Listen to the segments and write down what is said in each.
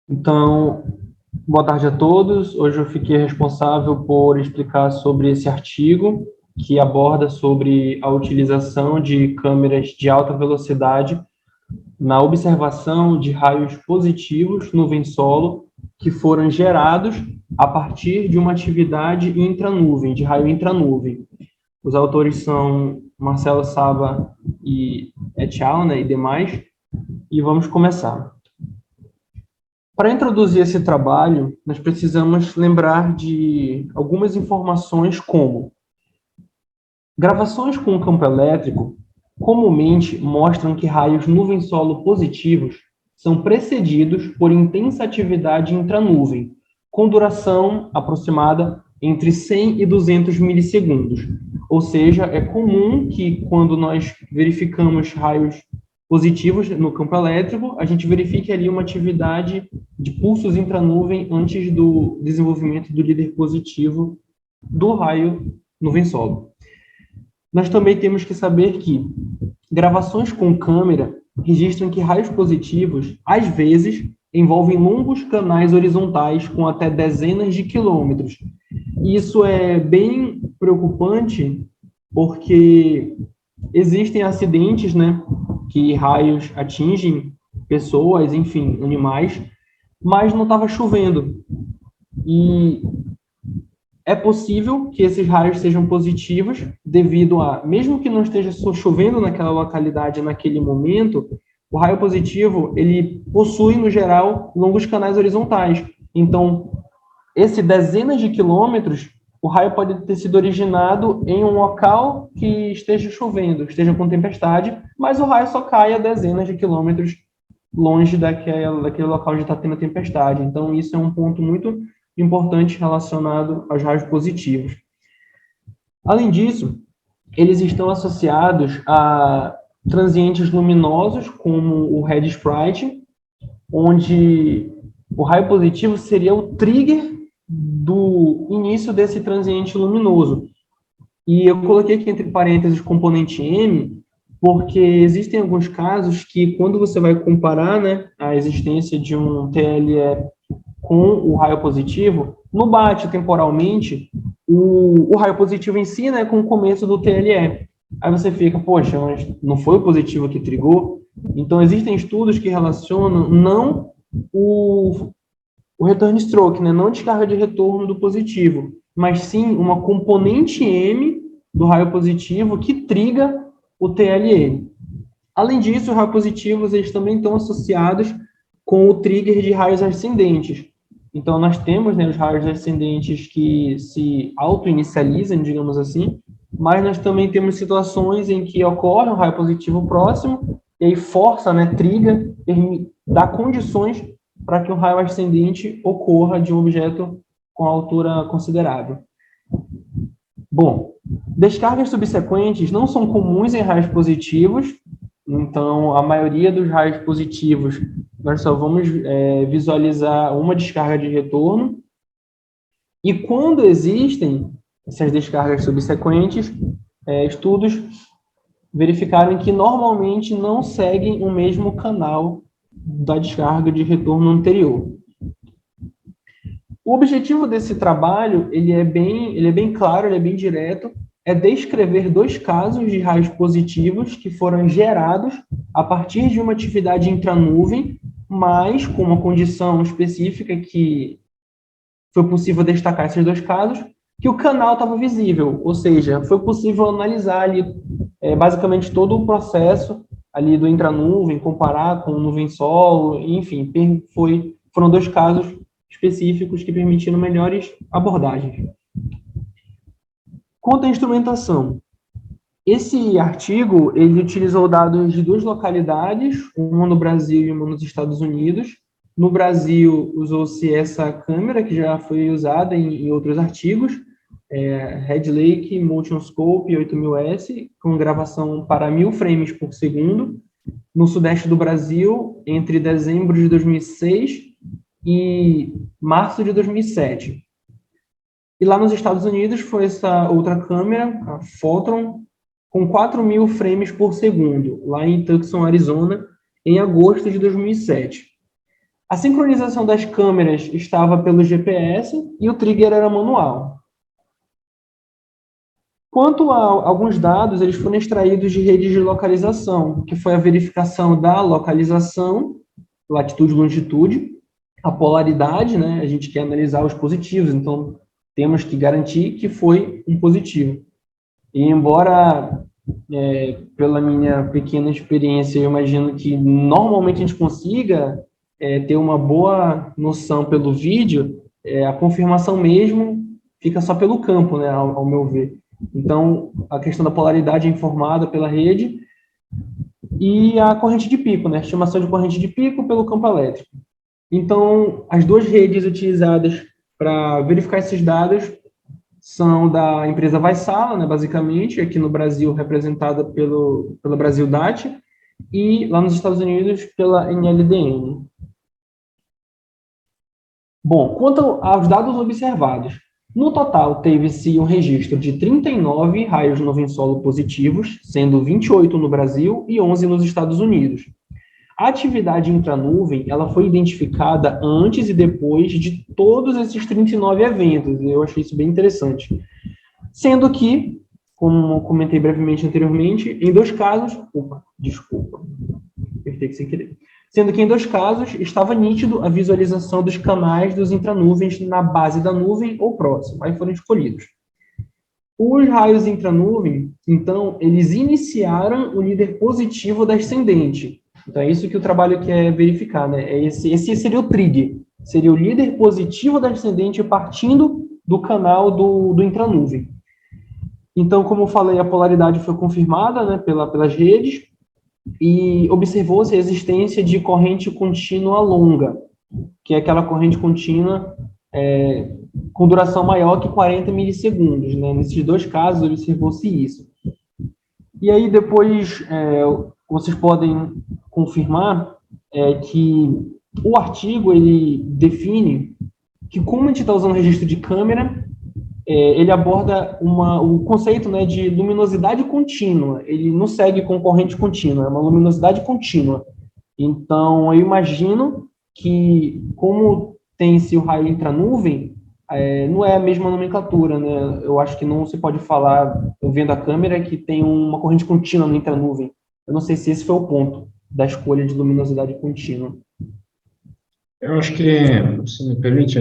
Então, boa tarde a todos. Hoje eu fiquei responsável por explicar sobre esse artigo que aborda sobre a utilização de câmeras de alta velocidade na observação de raios positivos no solo que foram gerados a partir de uma atividade intranuvem, de raio intranuvem. Os autores são Marcelo Saba e et al., né, e demais, e vamos começar. Para introduzir esse trabalho, nós precisamos lembrar de algumas informações como gravações com campo elétrico comumente mostram que raios nuvem-solo positivos são precedidos por intensa atividade intranuvem, com duração aproximada entre 100 e 200 milissegundos. Ou seja, é comum que quando nós verificamos raios positivos no campo elétrico, a gente verifique ali uma atividade de pulsos intranuvem antes do desenvolvimento do líder positivo do raio nuvem-solo. Nós também temos que saber que gravações com câmera registram que raios positivos, às vezes, envolvem longos canais horizontais com até dezenas de quilômetros. E isso é bem preocupante porque existem acidentes, né, que raios atingem pessoas, enfim, animais, mas não estava chovendo. E é possível que esses raios sejam positivos devido a, mesmo que não esteja chovendo naquela localidade naquele momento, o raio positivo, ele possui, no geral, longos canais horizontais. Então, esse dezenas de quilômetros, o raio pode ter sido originado em um local que esteja chovendo, esteja com tempestade, mas o raio só cai a dezenas de quilômetros longe daquele local onde está tendo a tempestade. Então, isso é um ponto muito importante relacionado aos raios positivos. Além disso, eles estão associados a transientes luminosos, como o red sprite, onde o raio positivo seria o trigger do início desse transiente luminoso. E eu coloquei aqui entre parênteses componente M, porque existem alguns casos que, quando você vai comparar, né, a existência de um TLE com o raio positivo, não bate temporalmente o raio positivo em si, né, com o começo do TLE. Aí você fica, poxa, mas não foi o positivo que trigou? Então, existem estudos que relacionam não o return stroke, né, não a descarga de retorno do positivo, mas sim uma componente M do raio positivo que triga o TLE. Além disso, os raios positivos eles também estão associados com o trigger de raios ascendentes. Então, nós temos, né, os raios ascendentes que se auto-inicializam, digamos assim, mas nós também temos situações em que ocorre um raio positivo próximo, e aí força, né, triga, dá condições para que um raio ascendente ocorra de um objeto com altura considerável. Bom, descargas subsequentes não são comuns em raios positivos, então a maioria dos raios positivos nós só vamos visualizar uma descarga de retorno, e quando existem essas descargas subsequentes, estudos verificaram que normalmente não seguem o mesmo canal da descarga de retorno anterior. O objetivo desse trabalho ele é bem claro, ele é bem direto, é descrever dois casos de raios positivos que foram gerados a partir de uma atividade intranuvem, mas com uma condição específica que foi possível destacar esses dois casos, que o canal estava visível, ou seja, foi possível analisar ali basicamente todo o processo ali do intranuvem, comparar com o nuvem solo, enfim, foram dois casos específicos que permitiram melhores abordagens. Quanto à instrumentação, esse artigo ele utilizou dados de duas localidades, uma no Brasil e uma nos Estados Unidos. No Brasil, usou-se essa câmera, que já foi usada em outros artigos, Red Lake Motion Scope 8000S, com gravação para 1000 frames por segundo, no sudeste do Brasil, entre dezembro de 2006 e março de 2007. E lá nos Estados Unidos foi essa outra câmera, a Photon, com 4.000 frames por segundo, lá em Tucson, Arizona, em agosto de 2007. A sincronização das câmeras estava pelo GPS e o trigger era manual. Quanto a alguns dados, eles foram extraídos de redes de localização, que foi a verificação da localização, latitude e longitude, a polaridade, né? A gente quer analisar os positivos, então temos que garantir que foi um positivo. E embora, pela minha pequena experiência, eu imagino que normalmente a gente consiga ter uma boa noção pelo vídeo, a confirmação mesmo fica só pelo campo, né, ao meu ver. Então, a questão da polaridade é informada pela rede e a corrente de pico, né, a estimação de corrente de pico pelo campo elétrico. Então, as duas redes utilizadas para verificar esses dados são da empresa Vaisala, né, basicamente, aqui no Brasil representada pela Brasil Dat, e lá nos Estados Unidos pela NLDN. Bom, quanto aos dados observados, no total teve-se um registro de 39 raios nuvem solo positivos, sendo 28 no Brasil e 11 nos Estados Unidos. A atividade intranuvem, ela foi identificada antes e depois de todos esses 39 eventos. Eu achei isso bem interessante. Sendo que, como comentei brevemente anteriormente, em dois casos... apertei sem querer. Sendo que em dois casos estava nítido a visualização dos canais dos intranuvens na base da nuvem ou próximo. Aí foram escolhidos. Os raios intranuvem, então, eles iniciaram o líder positivo da ascendente. Então, é isso que o trabalho quer verificar, né? Esse seria o trigger. Seria o líder positivo da ascendente partindo do canal do intranuvem. Então, como eu falei, a polaridade foi confirmada, né, pelas redes e observou-se a existência de corrente contínua longa, que é aquela corrente contínua com duração maior que 40 milissegundos, né? Nesses dois casos, observou-se isso. E aí, depois, vocês podem confirmar que o artigo, ele define que, como a gente está usando registro de câmera, ele aborda o conceito, né, de luminosidade contínua. Ele não segue com corrente contínua, é uma luminosidade contínua. Então, eu imagino que, como tem-se o raio intranuvem, não é a mesma nomenclatura, né? Eu acho que não se pode falar, vendo a câmera, que tem uma corrente contínua no intranuvem. Eu não sei se esse foi o ponto da escolha de luminosidade contínua. Eu acho que, se me permite,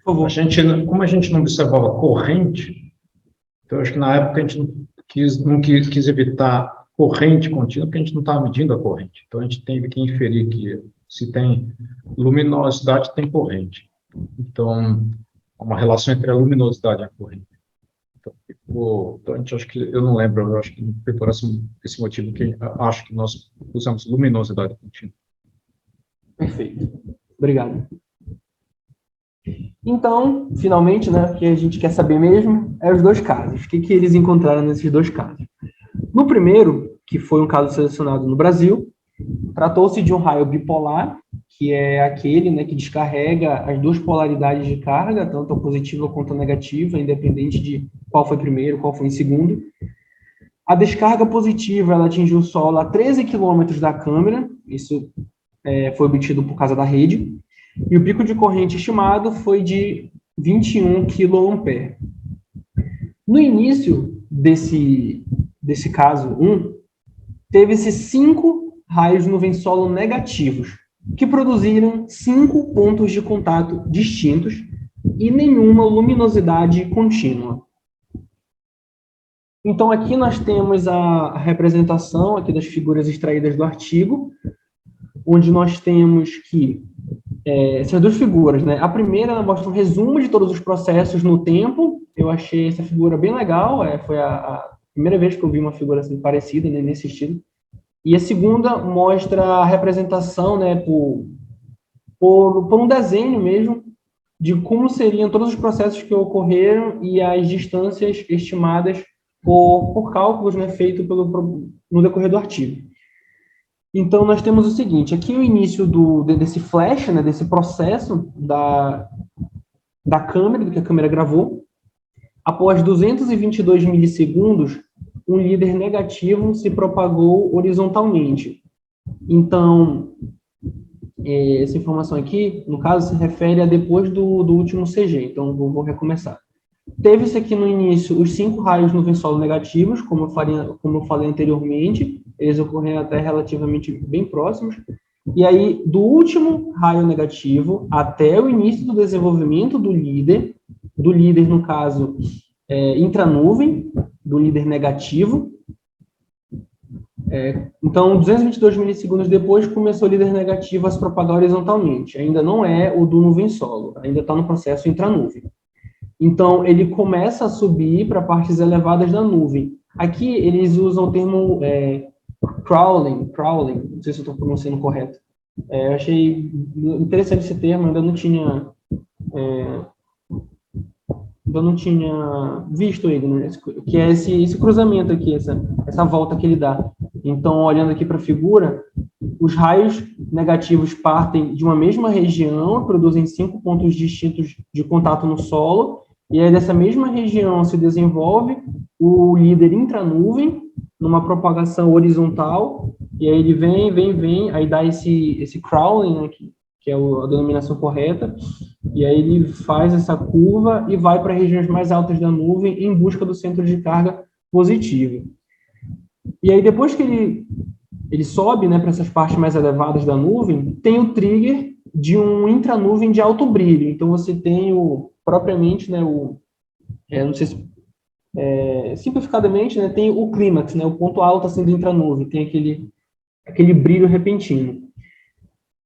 como a gente não observava corrente, então acho que na época a gente não quis evitar corrente contínua, porque a gente não estava medindo a corrente. Então a gente teve que inferir que se tem luminosidade, tem corrente. Então, há uma relação entre a luminosidade e a corrente. Então a gente acho que, eu não lembro, eu acho que foi por esse motivo que acho que nós usamos luminosidade contínua. Perfeito. Obrigado. Então, finalmente, né, o que a gente quer saber mesmo é os dois casos. O que eles encontraram nesses dois casos? No primeiro, que foi um caso selecionado no Brasil, tratou-se de um raio bipolar, que é aquele, né, que descarrega as duas polaridades de carga, tanto a positiva quanto a negativa, independente de qual foi primeiro, qual foi em segundo. A descarga positiva, ela atingiu o solo a 13 quilômetros da câmera, isso foi obtido por causa da rede, e o pico de corrente estimado foi de 21 kA. No início desse caso 1, teve-se 5 raios nuvem solo negativos, que produziram 5 pontos de contato distintos e nenhuma luminosidade contínua. Então, aqui nós temos a representação aqui das figuras extraídas do artigo, onde nós temos que essas duas figuras, né? A primeira mostra um resumo de todos os processos no tempo. Eu achei essa figura bem legal, foi a primeira vez que eu vi uma figura assim parecida, né, nesse estilo. E a segunda mostra a representação, né, por um desenho mesmo, de como seriam todos os processos que ocorreram e as distâncias estimadas por cálculos, né, feitos no decorrer do artigo. Então, nós temos o seguinte, aqui o início desse flash, né, desse processo da câmera, do que a câmera gravou. Após 222 milissegundos, um líder negativo se propagou horizontalmente. Então, essa informação aqui, no caso, se refere a depois do último CG, então vou recomeçar. Teve-se aqui no início os 5 raios nuvem solo negativos, como eu falei anteriormente, eles ocorreram até relativamente bem próximos, e aí, do último raio negativo até o início do desenvolvimento do líder no caso, intranuvem, do líder negativo. Então, 222 milissegundos depois, começou o líder negativo a se propagar horizontalmente. Ainda não é o do nuvem solo, ainda está no processo intranuvem. Então, ele começa a subir para partes elevadas da nuvem. Aqui, eles usam o termo crawling, não sei se eu estou pronunciando correto. Eu achei interessante esse termo, ainda não tinha visto ele, né? Que é esse cruzamento aqui, essa volta que ele dá. Então, olhando aqui para a figura, os raios negativos partem de uma mesma região, produzem 5 pontos distintos de contato no solo, e aí dessa mesma região se desenvolve o líder intranuvem, numa propagação horizontal, e aí ele vem, aí dá esse crawling, né, que é a denominação correta, e aí ele faz essa curva e vai para regiões mais altas da nuvem em busca do centro de carga positivo. E aí depois que ele sobe, né, para essas partes mais elevadas da nuvem, tem o trigger de um intranuvem de alto brilho. Então você tem propriamente, né, não sei se simplificadamente, né, tem o clímax, né, o ponto alto assim do intranuvem, tem aquele brilho repentino.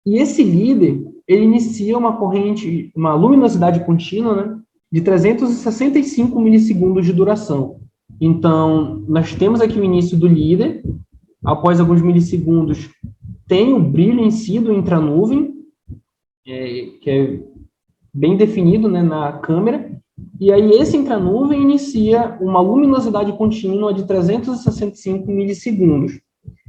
E esse líder, ele inicia uma corrente, uma luminosidade contínua, né, de 365 milissegundos de duração. Então, nós temos aqui o início do líder, após alguns milissegundos, tem o brilho em si do intranuvem, que é bem definido, né, na câmera, e aí esse intranuvem inicia uma luminosidade contínua de 365 milissegundos,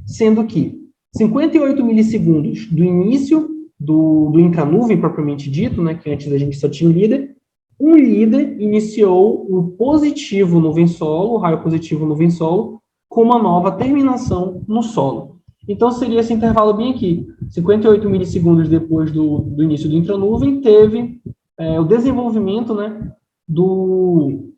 sendo que 58 milissegundos do início do intranuvem propriamente dito, né, que antes da gente só tinha o líder iniciou o positivo nuvem solo, o raio positivo nuvem solo, com uma nova terminação no solo. Então, seria esse intervalo bem aqui. 58 milissegundos depois do início do intranuvem, teve o desenvolvimento, né, do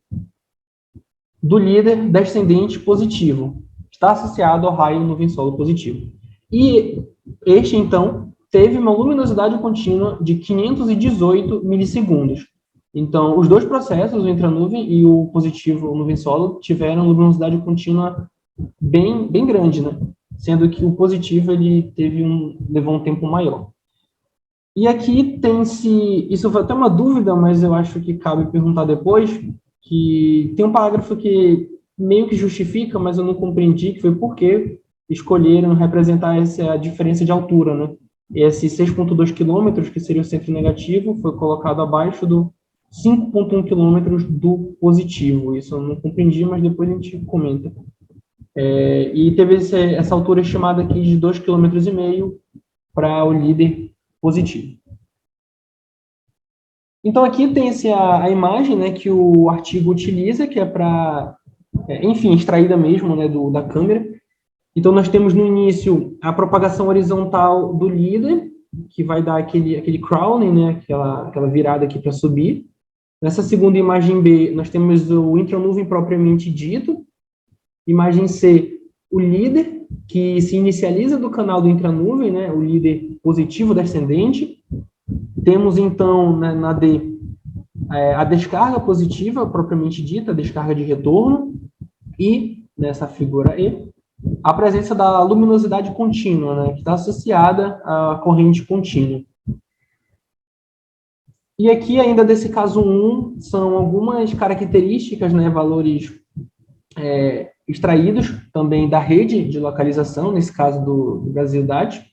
líder descendente positivo. Está associado ao raio nuvem solo positivo. E este, então, teve uma luminosidade contínua de 518 milissegundos. Então, os dois processos, o intranuvem e o positivo o nuvem solo, tiveram luminosidade contínua bem grande, né? Sendo que o positivo ele levou um tempo maior. E aqui isso foi até uma dúvida, mas eu acho que cabe perguntar depois, que tem um parágrafo que meio que justifica, mas eu não compreendi, que foi por que escolheram representar essa diferença de altura, né? Esse 6,2 quilômetros, que seria o centro negativo, foi colocado abaixo do 5,1 quilômetros do positivo. Isso eu não compreendi, mas depois a gente comenta. E teve essa altura estimada aqui de 2,5 km para o líder positivo. Então, aqui tem a imagem, né, que o artigo utiliza, que é para, enfim, extraída mesmo, né, da câmera. Então, nós temos no início a propagação horizontal do líder, que vai dar aquele crawling, né, aquela virada aqui para subir. Nessa segunda imagem B, nós temos o intranuvem propriamente dito. Imagem C, o líder, que se inicializa do canal do intranuvem, né, o líder positivo descendente. Temos, então, na D, a descarga positiva, propriamente dita, a descarga de retorno. E, nessa figura E, a presença da luminosidade contínua, né, que está associada à corrente contínua. E aqui, ainda desse caso 1, são algumas características, né, valores extraídos também da rede de localização, nesse caso do Brasil-DAT,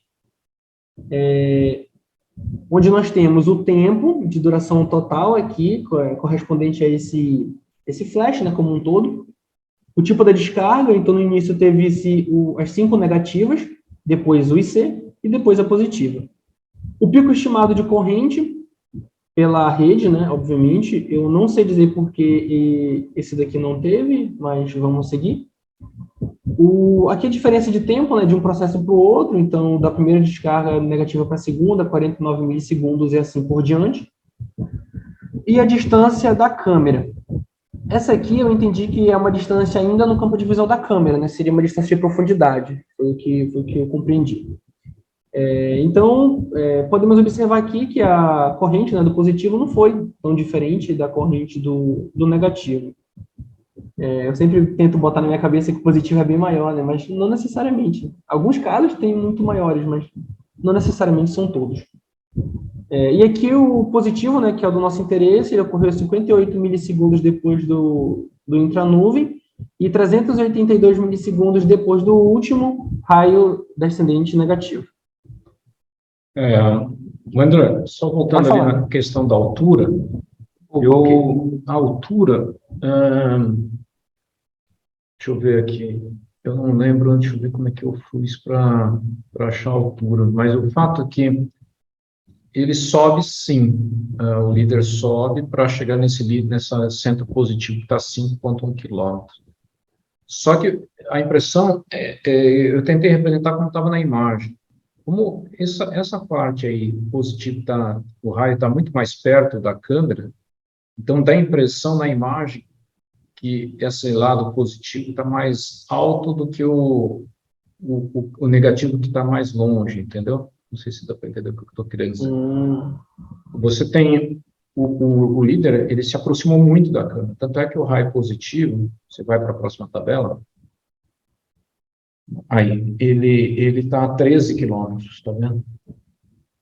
onde nós temos o tempo de duração total aqui, correspondente a esse flash, né, como um todo, o tipo da descarga, então no início teve as 5 negativas, depois o IC e depois a positiva. O pico estimado de corrente pela rede, né, obviamente, eu não sei dizer porque esse daqui não teve, mas vamos seguir. Aqui a diferença de tempo, né, de um processo para o outro, então, da primeira descarga negativa para a segunda, 49 milissegundos e assim por diante. E a distância da câmera. Essa aqui eu entendi que é uma distância ainda no campo de visão da câmera, né? Seria uma distância de profundidade, foi o que eu compreendi. Então, podemos observar aqui que a corrente, né, do positivo não foi tão diferente da corrente do negativo. Eu sempre tento botar na minha cabeça que o positivo é bem maior, né? Mas não necessariamente. Alguns casos têm muito maiores, mas não necessariamente são todos. E aqui o positivo, né, que é o do nosso interesse, ele ocorreu 58 milissegundos depois do intranuvem e 382 milissegundos depois do último raio descendente negativo. André, só voltando ali na questão da altura, a altura, deixa eu ver aqui, eu não lembro, deixa eu ver como é que eu fiz para achar a altura, mas o fato é que ele sobe sim, o líder sobe para chegar nesse centro positivo que está 5,1 quilômetros. Só que a impressão, eu tentei representar como estava na imagem. Como essa parte aí, positivo, o raio está muito mais perto da câmera, então dá a impressão na imagem que esse lado positivo está mais alto do que o negativo que está mais longe, entendeu? Não sei se dá para entender o que eu estou querendo dizer. Você tem o líder, ele se aproximou muito da câmera, tanto é que o raio positivo, você vai para a próxima tabela, aí ele está a 13 quilômetros, está vendo?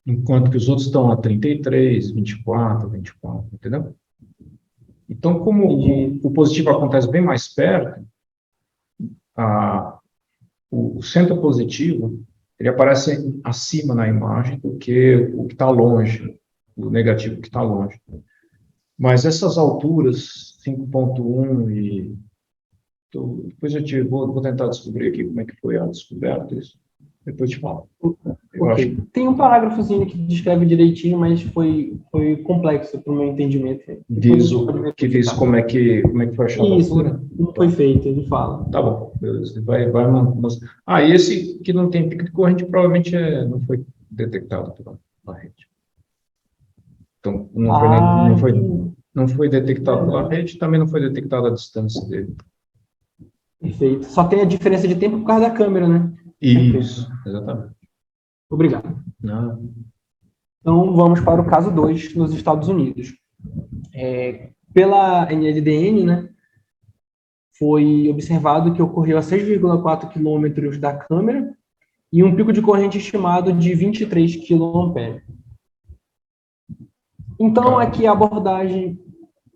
Enquanto que os outros estão a 33, 24, entendeu? Então, como o positivo acontece bem mais perto, o centro positivo, ele aparece acima na imagem do que o que está longe, o negativo que está longe. Mas essas alturas, 5,1 e... depois vou tentar descobrir aqui como é que foi a descoberta disso. Depois te falo. Okay. Tem um parágrafozinho que descreve direitinho, mas foi complexo para o meu entendimento. Diz como é que foi achado a altura? Não foi feito, ele fala. Tá bom, beleza. Vai mostrar. Esse que não tem pico de corrente provavelmente não foi detectado pela rede. Então, não foi detectado pela rede, também não foi detectada a distância dele. Perfeito. Só tem a diferença de tempo por causa da câmera, né? Isso, exatamente. Obrigado. Não. Então, vamos para o caso 2, nos Estados Unidos. Pela NLDN, né, foi observado que ocorreu a 6,4 quilômetros da câmera e um pico de corrente estimado de 23 kA. Então, aqui a abordagem...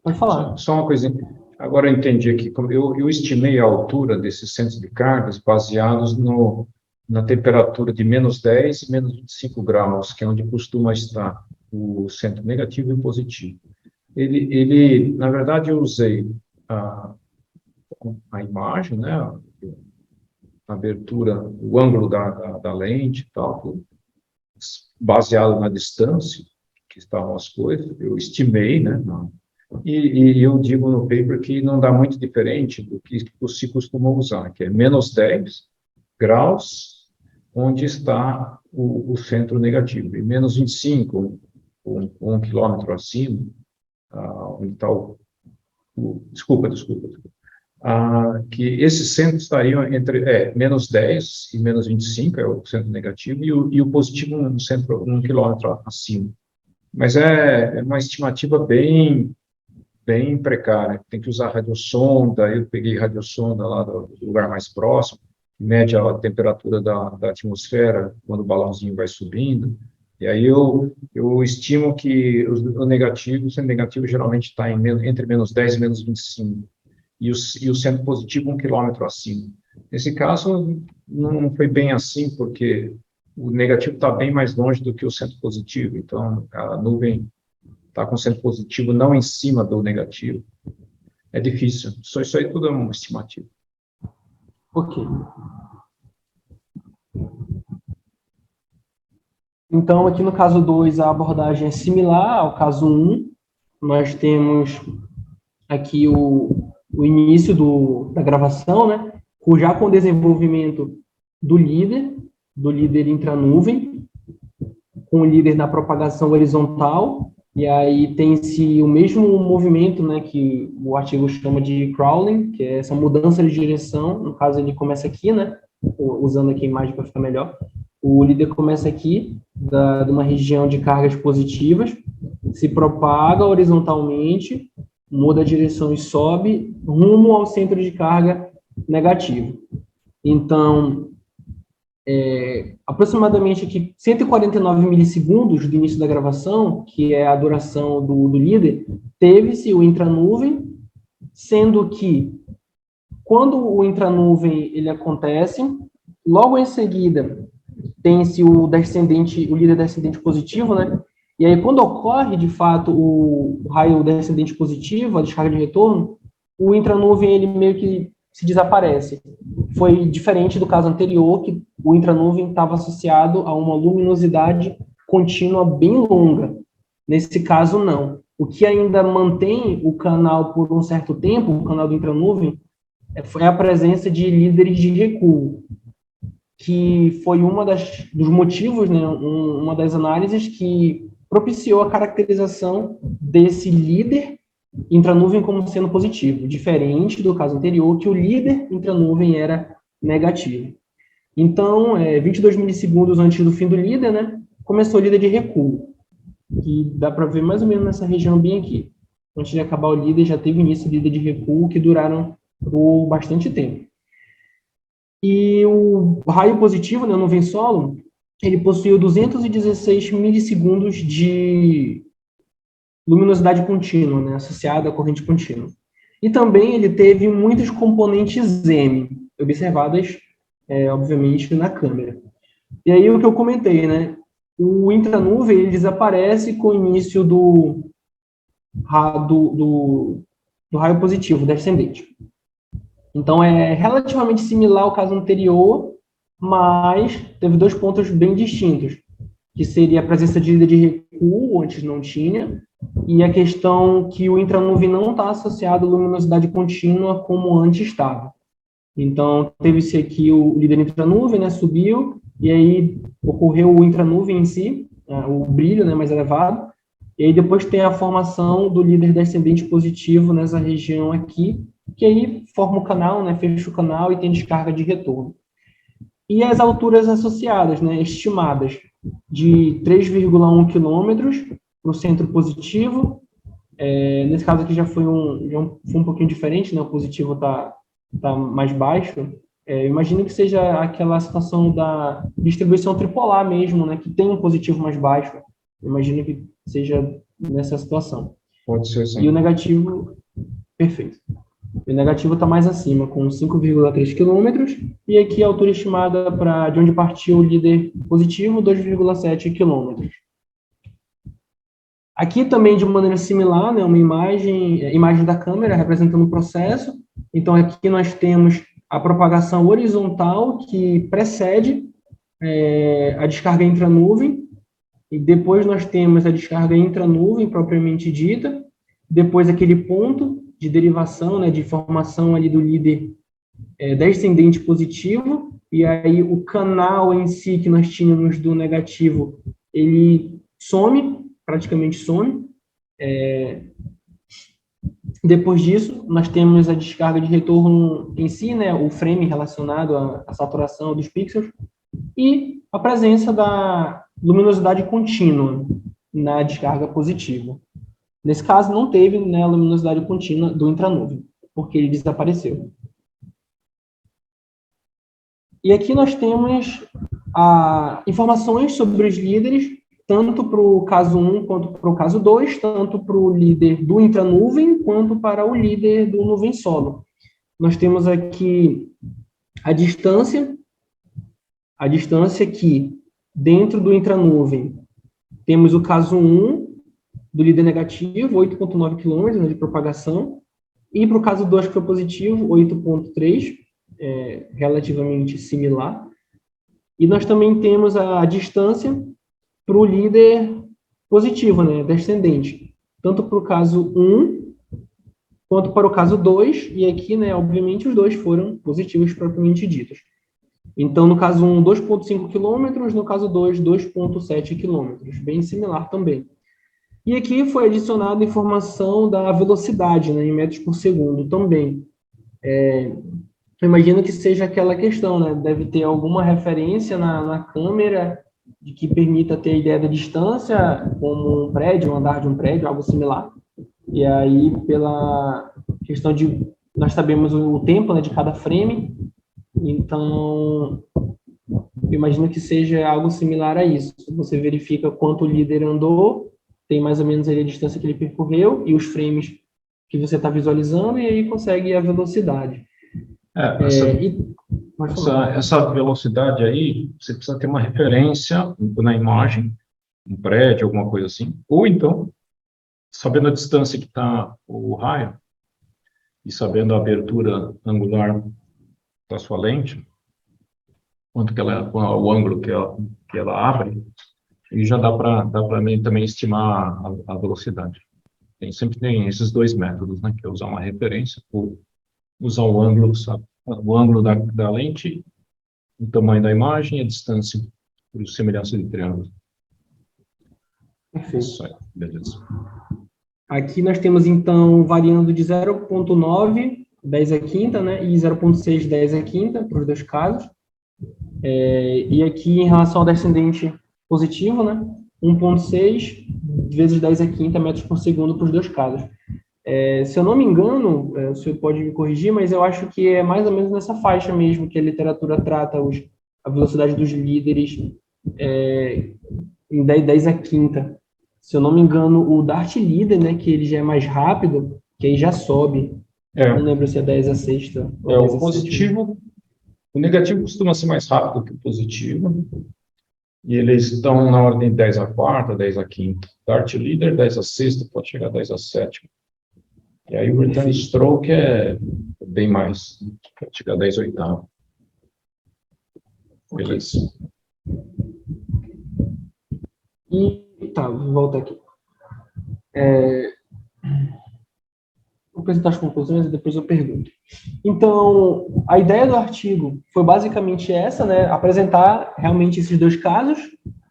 Pode falar. Só uma coisinha. Agora eu entendi aqui. Eu estimei a altura desses centros de cargas baseados na temperatura de menos 10 e menos 25 graus, que é onde costuma estar o centro negativo e o positivo. Na verdade, eu usei a imagem, né, a abertura, o ângulo da lente e tal, baseado na distância que estavam as coisas, eu estimei, né, e eu digo no paper que não dá muito diferente do que se costuma usar, que é menos 10 graus, onde está o centro negativo, e menos 25, um quilômetro acima, onde está desculpa, que esses centros estariam entre menos 10 e menos 25, é o centro negativo, e o positivo um quilômetro acima. Mas é uma estimativa bem precária, tem que usar radiosonda, eu peguei radiosonda lá do lugar mais próximo, mede a temperatura da atmosfera quando o balãozinho vai subindo, e aí eu estimo que o centro negativo geralmente está entre menos 10 e menos 25, e o centro positivo 1 quilômetro acima. Nesse caso, não foi bem assim, porque o negativo está bem mais longe do que o centro positivo, então a nuvem está com o centro positivo não em cima do negativo. É difícil, isso aí tudo é uma estimativa. Ok. Então, aqui no caso 2, a abordagem é similar ao caso 1. Nós temos aqui o início da gravação, né? já com o desenvolvimento do líder intranuvem, com o líder na propagação horizontal, e aí tem-se o mesmo movimento, né, que o artigo chama de crawling, que é essa mudança de direção. No caso, ele começa aqui, né, usando aqui a imagem para ficar melhor. O líder começa aqui, de uma região de cargas positivas, se propaga horizontalmente, muda a direção e sobe rumo ao centro de carga negativo. Então, aproximadamente aqui 149 milissegundos do início da gravação, que é a duração do líder, teve-se o intranuvem, sendo que quando o intranuvem ele acontece, logo em seguida tem-se o líder descendente positivo, né? E aí quando ocorre de fato o raio descendente positivo, a descarga de retorno, o intranuvem ele meio que se desaparece. Foi diferente do caso anterior, que o intranuvem estava associado a uma luminosidade contínua bem longa. Nesse caso, não. O que ainda mantém o canal por um certo tempo, o canal do intranuvem, é a presença de líderes de recuo, que foi dos motivos, né, uma das análises que propiciou a caracterização desse líder intranuvem como sendo positivo, diferente do caso anterior, que o líder intranuvem era negativo. Então, 22 milissegundos antes do fim do líder, né, começou o líder de recuo, que dá para ver mais ou menos nessa região bem aqui. Antes de acabar o líder, já teve início do líder de recuo, que duraram por bastante tempo. E o raio positivo, né, o nuvem solo, ele possuiu 216 milissegundos de luminosidade contínua, né, associada à corrente contínua. E também ele teve muitas componentes M, observadas, obviamente, na câmera. E aí o que eu comentei, né, o intranuvem ele desaparece com o início do raio positivo, descendente. Então, é relativamente similar ao caso anterior, mas teve dois pontos bem distintos, que seria a presença de líder de recuo, antes não tinha, e a questão que o intranuvem não está associado à luminosidade contínua como antes estava. Então, teve-se aqui o líder intranuvem, né, subiu, e aí ocorreu o intranuvem em si, o brilho, né, mais elevado, e aí depois tem a formação do líder descendente positivo nessa região aqui, que aí forma o canal, né, fecha o canal e tem descarga de retorno. E as alturas associadas, né, estimadas, de 3,1 quilômetros para o centro positivo. Nesse caso aqui já foi um pouquinho diferente, né, o positivo está mais baixo. Imagino que seja aquela situação da distribuição tripolar mesmo, né, que tem um positivo mais baixo. Imagino que seja nessa situação. Pode ser, sim. E o negativo, perfeito. O negativo está mais acima, com 5,3 quilômetros, e aqui a altura estimada de onde partiu o líder positivo, 2,7 quilômetros. Aqui também, de maneira similar, né, uma imagem da câmera representando o processo. Então, aqui nós temos a propagação horizontal, que precede a descarga intranuvem, e depois nós temos a descarga intranuvem, propriamente dita, depois aquele ponto de derivação, né, de formação ali do líder descendente positivo, e aí o canal em si que nós tínhamos do negativo, ele praticamente some. Depois disso, nós temos a descarga de retorno em si, né, o frame relacionado à saturação dos pixels, e a presença da luminosidade contínua na descarga positiva. Nesse caso, não teve, né, a luminosidade contínua do intranuvem, porque ele desapareceu. E aqui nós temos informações sobre os líderes, tanto para o caso 1 quanto para o caso 2, tanto para o líder do intranuvem quanto para o líder do nuvem solo. Nós temos aqui a distância que, dentro do intranuvem, temos o caso 1, do líder negativo, 8,9 km, né, de propagação, e para o caso 2, que foi positivo, 8,3, relativamente similar. E nós também temos a distância para o líder positivo, né, descendente, tanto para o caso 1 quanto para o caso 2, e aqui, né, obviamente, os dois foram positivos propriamente ditos. Então, no caso 1, 2,5 km, no caso 2, 2,7 km, bem similar também. E aqui foi adicionada a informação da velocidade, né, em metros por segundo também. Eu imagino que seja aquela questão, né, deve ter alguma referência na câmera de que permita ter a ideia da distância, como um prédio, um andar de um prédio, algo similar. E aí, pela questão de nós sabemos o tempo, né, de cada frame, então eu imagino que seja algo similar a isso. Você verifica quanto o líder andou, tem mais ou menos ali a distância que ele percorreu e os frames que você está visualizando, e aí consegue a velocidade. Essa velocidade aí, você precisa ter uma referência na imagem, um prédio, alguma coisa assim, ou então, sabendo a distância que está o raio, e sabendo a abertura angular da sua lente, quanto que ela, o ângulo que ela abre, e já dá para também estimar a velocidade. Sempre tem esses dois métodos, né, que é usar uma referência, ou usar o ângulo, sabe? O ângulo da lente, o tamanho da imagem e a distância, por semelhança de triângulo. Perfeito. Isso aí, beleza. Aqui nós temos, então, variando de 0,9, 10 a quinta, né, e 0,6, 10 a quinta, para os dois casos. E aqui, em relação ao descendente positivo, né, 1,6 vezes 10 a quinta metros por segundo para os dois casos. Se eu não me engano, o senhor pode me corrigir, mas eu acho que é mais ou menos nessa faixa mesmo que a literatura trata a velocidade dos líderes em 10 a quinta. Se eu não me engano, o Dart Leader, né, que ele já é mais rápido, que aí já sobe. Não lembro se é 10 a sexta. O positivo, o negativo costuma ser mais rápido que o positivo, e eles estão na ordem de 10 a quarta, 10 a quinta. Dart Leader, 10 a sexta, pode chegar a 10 a sétima. E aí o return stroke é bem mais, pode chegar a 10 a oitava. Beleza. E tá, vou voltar aqui. Vou apresentar as conclusões e depois eu pergunto. Então, a ideia do artigo foi basicamente essa, né? Apresentar realmente esses dois casos,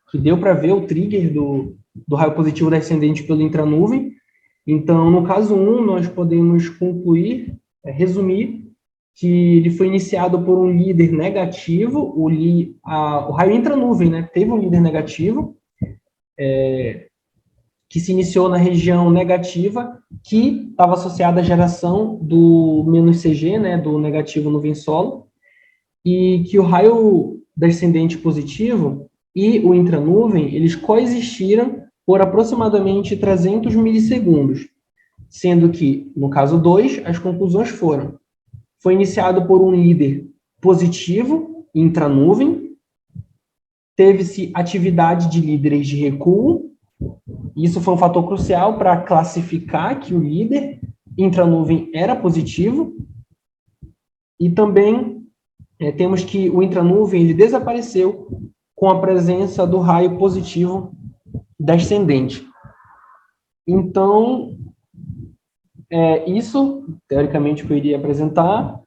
que deu para ver o trigger do raio positivo descendente pelo intranuvem. Então, no caso 1, nós podemos concluir, resumir, que ele foi iniciado por um líder negativo, o raio intranuvem, né? Teve um líder negativo, que se iniciou na região negativa, que estava associada à geração do menos CG, né, do negativo nuvem solo, e que o raio descendente positivo e o intranuvem, eles coexistiram por aproximadamente 300 milissegundos, sendo que, no caso 2, as conclusões foi iniciado por um líder positivo, intranuvem, teve-se atividade de líderes de recuo. Isso foi um fator crucial para classificar que o líder intranuvem era positivo. E também temos que o intranuvem ele desapareceu com a presença do raio positivo descendente. Então, isso, teoricamente, que eu iria apresentar.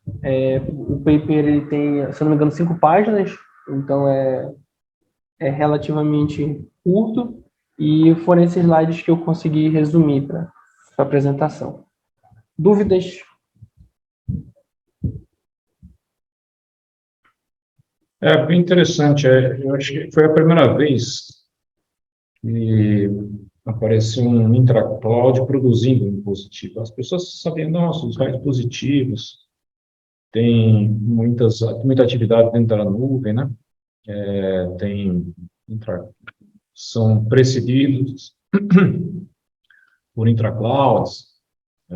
O paper ele tem, se não me engano, 5 páginas, então é relativamente curto. E foram esses slides que eu consegui resumir para a apresentação. Dúvidas? Bem interessante. Eu acho que foi a primeira vez que apareceu um intracloud produzindo um positivo. As pessoas sabiam, nossa, os raios positivos tem muita atividade dentro da nuvem, né? São precedidos por intraclouds,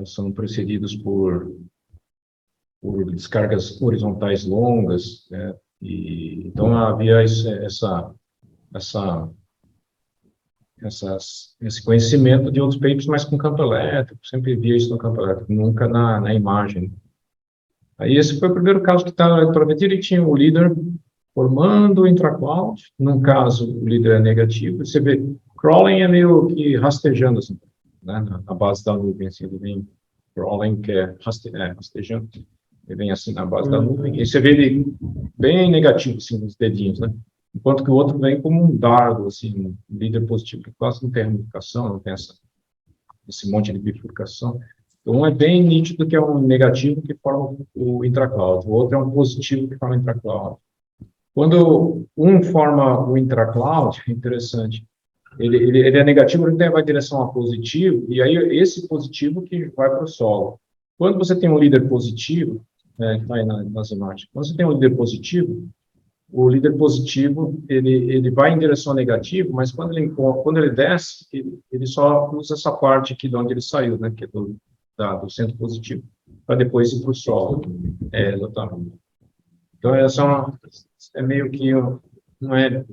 são precedidos por descargas horizontais longas, né? E então havia esse conhecimento de outros papers, mas com campo elétrico, sempre via isso no campo elétrico, nunca na imagem. Aí esse foi o primeiro caso que está para ver direitinho o líder formando o intracloud. Num caso, o líder é negativo. Você vê, crawling é meio que rastejando, assim, né, na base da nuvem, assim, ele vem crawling, que é rastejando, ele vem assim na base da nuvem, e você vê ele bem negativo, assim, nos dedinhos, né? Enquanto que o outro vem como um dardo, assim, um líder positivo, que quase não tem ramificação, não tem esse monte de bifurcação. Então, um é bem nítido que é um negativo que forma o intracloud, o outro é um positivo que forma o intracloud. Quando um forma o intracloud, interessante, ele é negativo, ele vai em direção a positivo, e aí esse positivo que vai para o solo. Quando você tem um líder positivo, que está aí nas imagens, quando você tem um líder positivo, o líder positivo, ele vai em direção negativa, mas quando ele desce, ele só usa essa parte aqui de onde ele saiu, né, que é do centro positivo, para depois ir para o solo. Exatamente. Então, essa é meio que, não é,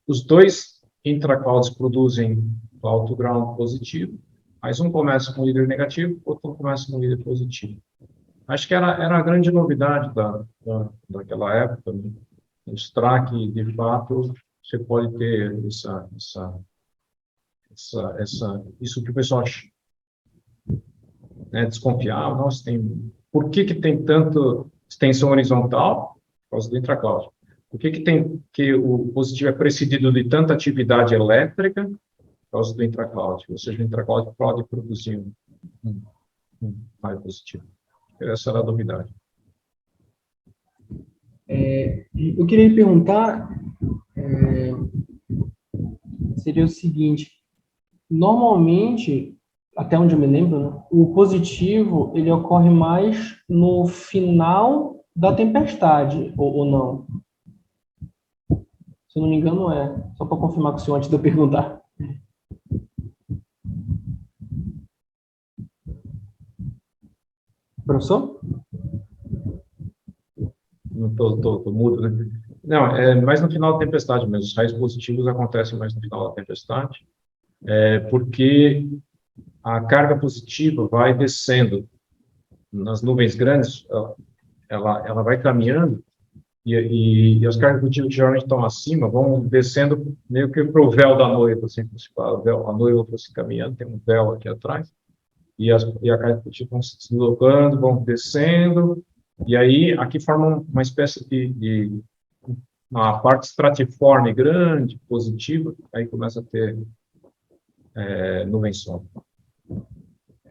os dois intraclouds produzem alto ground positivo, mas um começa com líder negativo, outro começa com líder positivo. Acho que era a grande novidade daquela época, né? Mostrar que, de fato, você pode ter isso que o pessoal desconfiava, nossa, por que tem tanto extensão horizontal? Por causa do intracloud. Por que o positivo é precedido de tanta atividade elétrica? Por causa do intracloud. Ou seja, o intracloud pode produzir um raio positivo. Essa era a novidade. Eu queria lhe perguntar, seria o seguinte, normalmente, até onde eu me lembro, né, o positivo, ele ocorre mais no final da tempestade, ou não? Se eu não me engano, só para confirmar com o senhor antes de eu perguntar. Professor? Não estou mudo, né? Não, é mais no final da tempestade mesmo. Os raios positivos acontecem mais no final da tempestade, porque a carga positiva vai descendo nas nuvens grandes, ela vai caminhando, e as cargas positivas que geralmente estão acima vão descendo meio que para o véu da noiva, assim, a noiva fosse caminhando, tem um véu aqui atrás, e a carga positiva vão se deslocando, vão descendo, e aí aqui forma uma espécie de uma parte estratiforme grande, positiva, aí começa a ter nuvem sombra.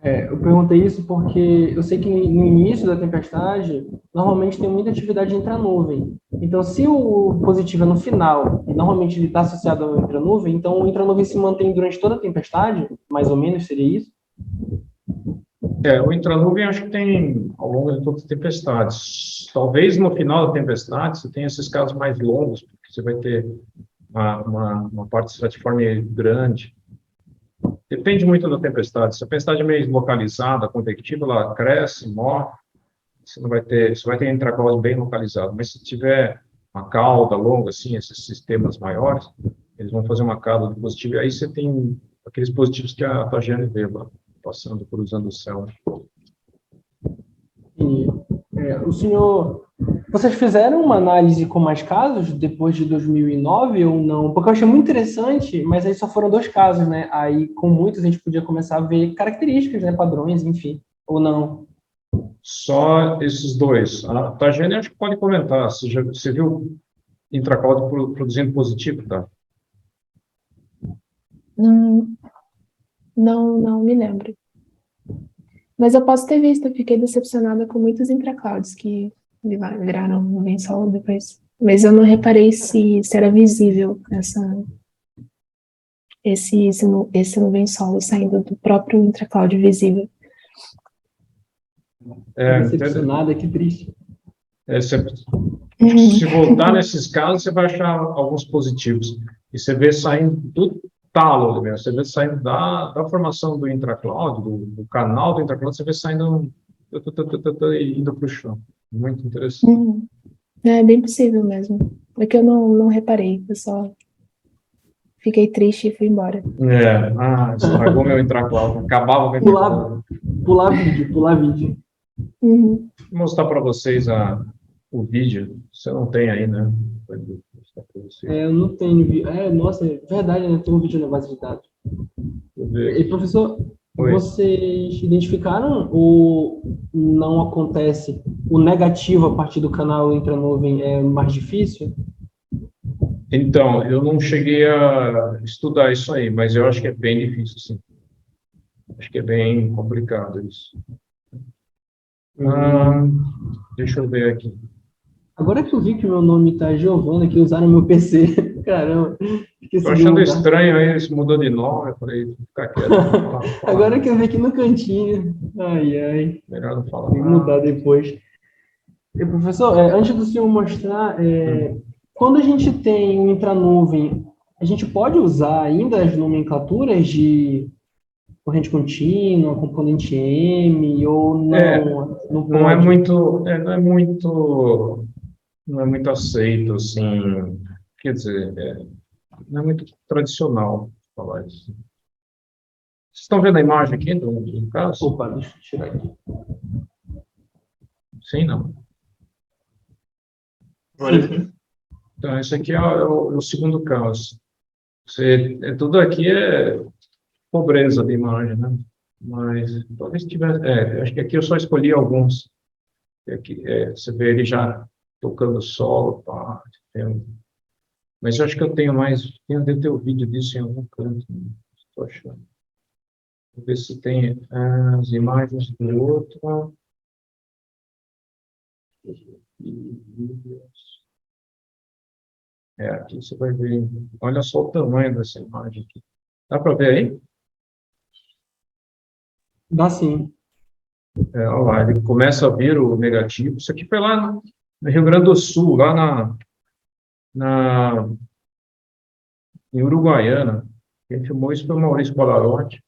Eu perguntei isso porque eu sei que no início da tempestade, normalmente tem muita atividade intranuvem. Então, se o positivo é no final, e normalmente ele está associado ao intranuvem, então o intranuvem se mantém durante toda a tempestade, mais ou menos seria isso? O intranuvem acho que tem ao longo de todas as tempestades. Talvez no final da tempestade você tenha esses casos mais longos, porque você vai ter uma parte estratiforme grande. Depende muito da tempestade. Se a tempestade é meio localizada, convectiva, ela cresce, morre, você vai ter intracloud bem localizado. Mas se tiver uma cauda longa, assim, esses sistemas maiores, eles vão fazer uma cauda de positivo, e aí você tem aqueles positivos que a Tagiane vê lá, passando, cruzando o céu. O senhor... Vocês fizeram uma análise com mais casos depois de 2009 ou não? Porque eu achei muito interessante, mas aí só foram 2 casos, né? Aí, com muitos, a gente podia começar a ver características, né? Padrões, enfim. Ou não? Só esses dois. A Tagiane acho que pode comentar. Você viu intracloud produzindo positivo, tá? Não me lembro. Mas eu posso ter visto, eu fiquei decepcionada com muitos intraclouds que viraram nuvem solo depois. Mas eu não reparei se era visível esse nuvem solo saindo do próprio intracloud visível. Decepcionada, que triste. Se voltar nesses casos, você vai achar alguns positivos. E você vê saindo do talo, mesmo. Você vê saindo da formação do intracloud, do canal do intracloud, você vê saindo e indo para o chão. Muito interessante. É bem possível mesmo. É que eu não reparei, eu só fiquei triste e fui embora. Estragou meu intracloud. Acabava com pular vídeo. Uhum. Vou mostrar para vocês o vídeo. Você não tem aí, né? Eu não tenho vídeo. Nossa, é verdade, né? Tem um vídeo na base de dados. E, professor, Oi. vocês identificaram ou não acontece o negativo a partir do canal intranuvem é mais difícil? Então, eu não cheguei a estudar isso aí, mas eu acho que é bem difícil, sim. Acho que é bem complicado isso. Ah, deixa eu ver aqui. Agora que eu vi que meu nome tá Giovana, que usaram meu PC, caramba, esqueci Tô de achando mudar. estranho aí, esse mudou de nome, eu falei, vou ficar quieto, não falar Agora nada. que eu vi aqui no cantinho, ai, ai, Melhor não falar tem que mudar nada. depois. E, professor, antes do senhor mostrar, Hum. quando a gente tem um intranuvem, a gente pode usar ainda as nomenclaturas de corrente contínua, componente M, ou É, não, não não é pode? muito, não é muito aceito, assim, quer dizer, não é muito tradicional falar isso. Vocês estão vendo a imagem aqui do caso? Opa, deixa eu tirar aqui. Sim, não. Sim. Então, esse aqui é o segundo caso. Tudo aqui é pobreza de imagem, né? Mas talvez tivesse. Acho que aqui eu só escolhi alguns. Aqui, você vê ele já tocando solo, pá, mas eu acho que eu tenho mais. Deve ter o vídeo disso em algum canto. Estou achando. Vou ver se tem as imagens do outro. Aqui você vai ver. Olha só o tamanho dessa imagem aqui. Dá para ver aí? Dá sim. Olha lá, ele começa a vir o negativo. Isso aqui foi lá no Rio Grande do Sul, lá na, em Uruguaiana. Quem filmou isso foi o Maurício Polarotti.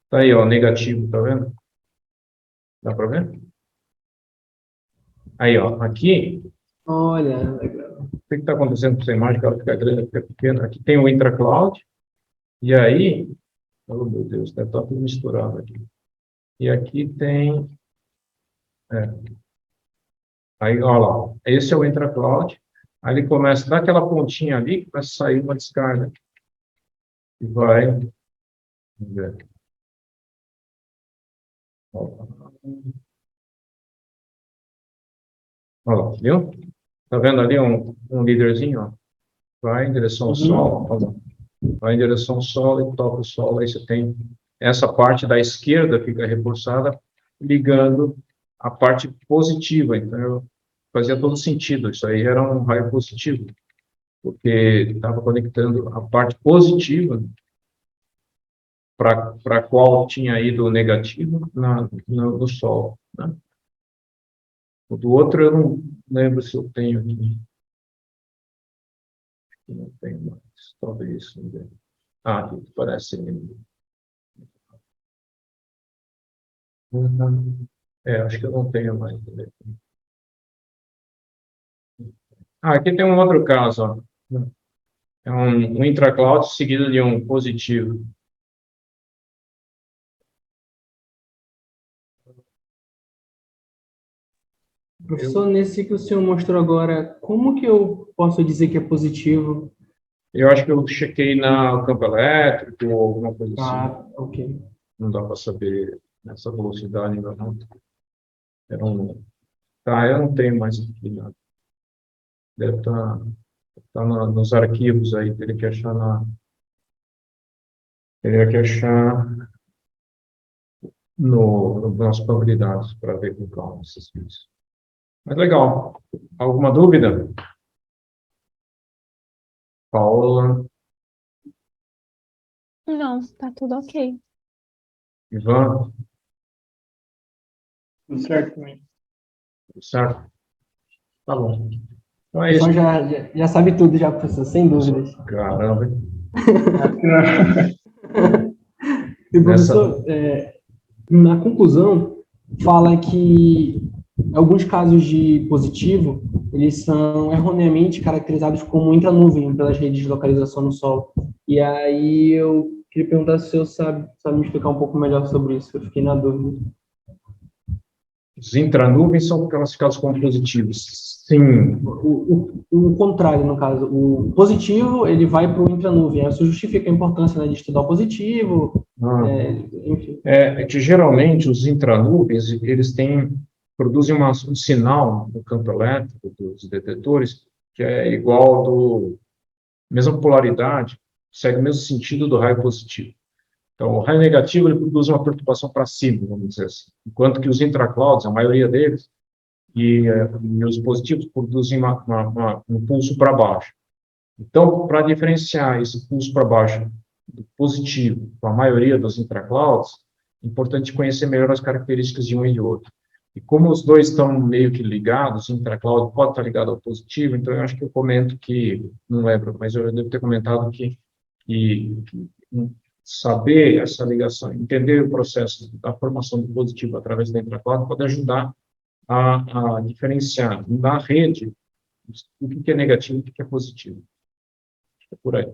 Tá aí, ó, negativo, tá vendo? Dá para ver? Aí, ó, aqui, Olha, legal. o que está acontecendo com essa imagem? Que ela fica grande, fica pequena. Aqui tem o intracloud, e aí, oh meu Deus, deve estar tudo misturado aqui. E aqui tem, aí, olha lá, esse é o intracloud. Aí ele começa a dar aquela pontinha ali, que vai sair uma descarga. E vai, vamos ver. Olha lá, viu? Tá vendo ali um líderzinho, ó? Vai em direção ao Uhum. Sol, olha lá. Vai em direção ao Sol e toca o Sol. Aí você tem essa parte da esquerda fica reforçada, ligando a parte positiva. Então, fazia todo sentido. Isso aí era um raio positivo, porque estava conectando a parte positiva para a qual tinha ido o negativo no Sol, né? O do outro eu não lembro se eu tenho aqui. Não tenho mais. Talvez. Vamos ver. Aqui parece. Acho que eu não tenho mais. Aqui tem um outro caso, ó. É um intracloud seguido de um positivo. Professor, nesse que o senhor mostrou agora, como que eu posso dizer que é positivo? Eu acho que eu chequei no campo elétrico ou alguma coisa assim. Ah, ok. Não dá para saber nessa velocidade ainda não. Tá, eu não tenho mais aqui nada. Deve estar nos arquivos aí, teria que achar nas probabilidades para ver com calma esses vídeos. Mas legal. Alguma dúvida? Paula, Não, tá tudo ok. Ivan, Tudo certo também. tudo certo? Tá bom. Então O é isso. pessoal já sabe tudo já, professor, sem dúvidas. Caramba. E, Nessa, professor, na conclusão, fala que alguns casos de positivo, eles são erroneamente caracterizados como intranuvem pelas redes de localização no solo. E aí eu queria perguntar se o senhor sabe me explicar um pouco melhor sobre isso, eu fiquei na dúvida. Os intranuvens são classificados como positivos. Sim. O contrário, no caso. O positivo, ele vai para o intranuvem. Isso justifica a importância, né, de estudar o positivo, enfim. É que geralmente os intranuvens, eles produzem um sinal no campo elétrico dos detetores que é igual mesma polaridade, segue o mesmo sentido do raio positivo. Então, o raio negativo, ele produz uma perturbação para cima, vamos dizer assim. Enquanto que os intraclouds, a maioria deles, e os positivos produzem um pulso para baixo. Então, para diferenciar esse pulso para baixo do positivo para a maioria dos intraclouds, é importante conhecer melhor as características de um e de outro. E como os dois estão meio que ligados, o intracloud pode estar ligado ao positivo, então eu acho que eu comento que, não lembro, mas eu devo ter comentado que saber essa ligação, entender o processo da formação do positivo através da intracloud pode ajudar a diferenciar na rede o que é negativo e o que é positivo. É por aí.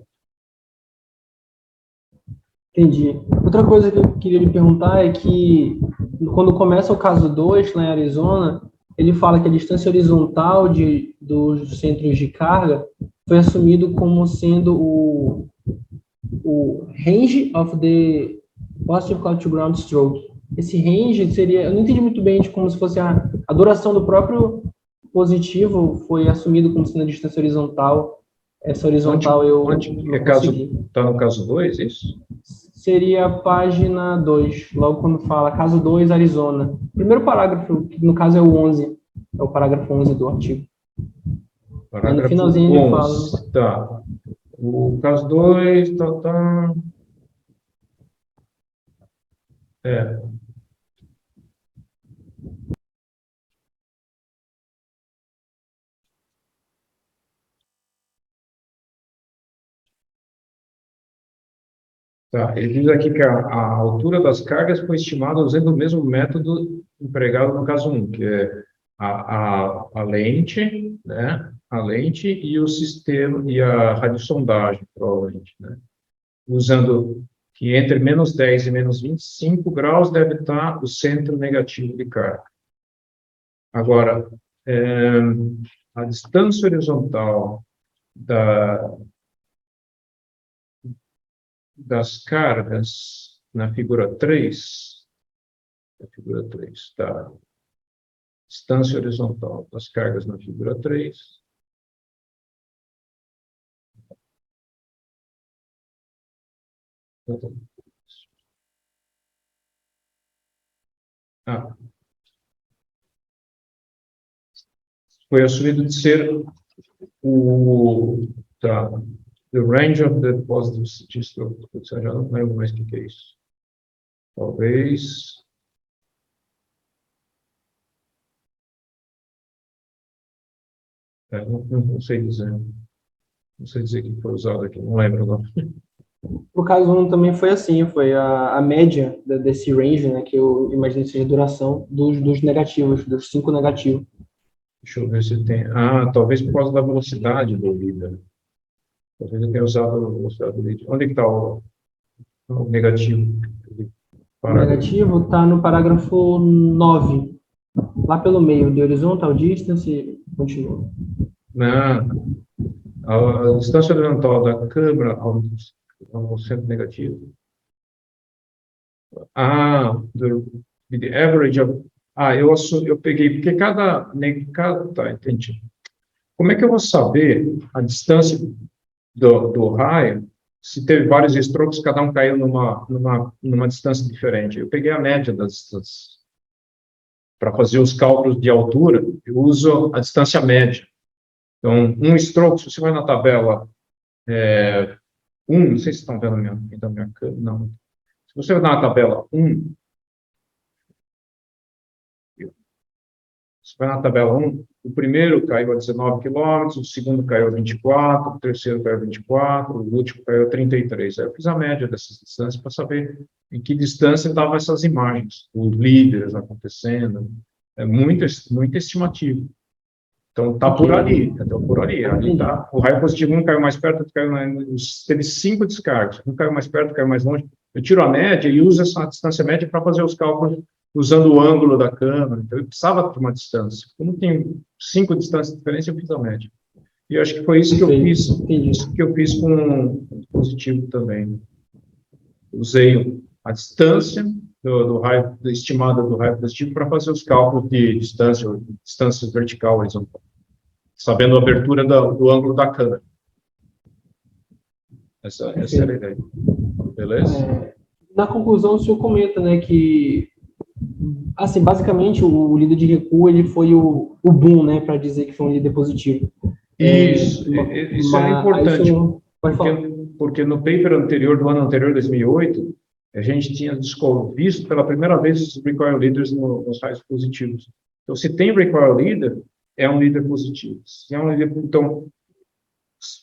Entendi. Outra coisa que eu queria lhe perguntar é que, quando começa o caso 2, lá em Arizona, ele fala que a distância horizontal dos centros de carga foi assumido como sendo o range of the positive cloud to ground stroke. Esse range seria, eu não entendi muito bem, de como se fosse a duração do próprio positivo foi assumido como sendo a distância horizontal. Essa horizontal onde é caso, está no caso 2, isso? Seria a página 2, logo quando fala caso 2, Arizona. Primeiro parágrafo, que no caso é o 11, é o parágrafo 11 do artigo. Parágrafo no finalzinho 11, ele fala. Tá. O caso 2, tá. Tá, ele diz aqui que a altura das cargas foi estimada usando o mesmo método empregado no caso 1, que é a lente, né? A lente e o sistema, e a radiosondagem, provavelmente, né? Usando que entre menos 10 e menos 25 graus deve estar o centro negativo de carga. Agora, a distância horizontal das cargas na figura 3, tá? Distância horizontal das cargas na figura 3. Foi assumido de ser the range of the positive stroke. Eu já não lembro mais o que é isso. Talvez. Não sei dizer. Não sei dizer o que foi usado aqui, não lembro agora. O caso 1 também foi assim, foi a média desse range, né, que eu imaginei que seja a duração dos negativos, dos 5 negativos. Deixa eu ver se tem. Talvez por causa da velocidade do líder. Talvez eu tenha usado a velocidade do líder. Onde é que está o negativo? O negativo está no parágrafo 9, lá pelo meio, de horizontal distance, continua. A distância horizontal da câmara ao centro negativo. The average of... eu peguei, porque tá, entendi. Como é que eu vou saber a distância do raio se teve vários strokes, cada um caiu numa distância diferente? Eu peguei a média das distâncias. Para fazer os cálculos de altura, eu uso a distância média. Então, um stroke, se você vai na tabela 1, não sei se estão vendo a minha câmera, não. Se você vai na tabela 1, você vai na tabela 1, o primeiro caiu a 19 km, o segundo caiu a 24, o terceiro caiu a 24, o último caiu a 33. Aí eu fiz a média dessas distâncias para saber em que distância estavam essas imagens, os líderes acontecendo. É muito estimativo. Então, está por ali, ali tá. O raio positivo, um caiu mais perto, outro caiu teve 5 descargas, um caiu mais perto, caiu mais longe. Eu tiro a média e uso essa distância média para fazer os cálculos usando o ângulo da câmera, então eu precisava ter uma distância. Como tem 5 distâncias diferentes, eu fiz a média. E eu acho que foi isso que eu fiz, isso que eu fiz com o dispositivo também. Usei a distância do raio, estimada do raio positivo para fazer os cálculos de distância vertical, horizontal, sabendo a abertura do ângulo da câmera. Essa era a ideia. Beleza? Na conclusão, o senhor comenta, né, que, assim, basicamente, o líder de recuo, ele foi o boom, né, para dizer que foi um líder positivo. Isso é importante, porque no paper anterior, do ano anterior, 2008, a gente tinha visto pela primeira vez os recoil leaders nos raios positivos. Então, se tem recoil leader, é um líder positivo. Se é um líder, então,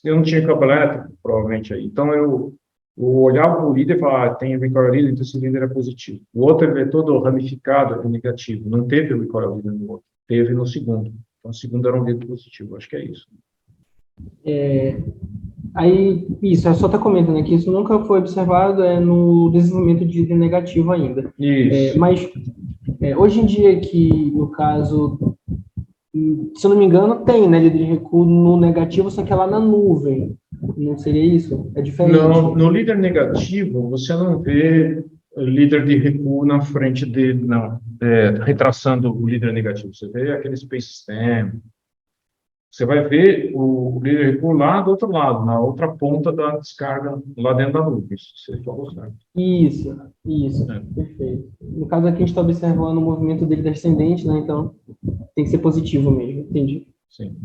eu não tinha campo elétrico, provavelmente aí. Então, eu olhava o líder e falava, tem recoil leader, então esse líder é positivo. O outro, ele é todo ramificado, é negativo. Não teve recoil leader no outro, teve no segundo. Então, o segundo era um líder positivo. Acho que é isso. Aí, isso, só está comentando, né, que isso nunca foi observado no desenvolvimento de líder negativo ainda. Isso. Mas, hoje em dia, que, no caso, se eu não me engano, tem, né, líder de recuo no negativo, só que é lá na nuvem. Não seria isso? É diferente? Não, no líder negativo, você não vê líder de recuo na frente dele, não. Retraçando o líder negativo. Você vê aquele space stem. Você vai ver o líder de recuo lá do outro lado, na outra ponta da descarga, lá dentro da nuvem. Isso você falou certo. Isso, perfeito. No caso aqui, a gente está observando o movimento dele descendente, né, então tem que ser positivo mesmo, entendi. Sim.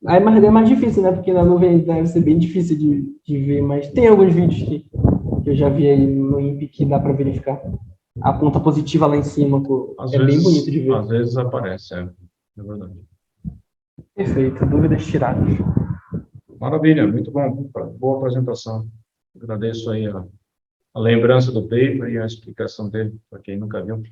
Aí é mais difícil, né? Porque na nuvem deve ser bem difícil de ver, mas tem alguns vídeos que eu já vi aí no INPE que dá para verificar. A ponta positiva lá em cima, pô, bem bonito de ver. Às vezes aparece, é verdade. Perfeito, dúvidas tiradas. Maravilha, muito bom, boa apresentação. Agradeço aí a lembrança do paper e a explicação dele, para quem nunca viu.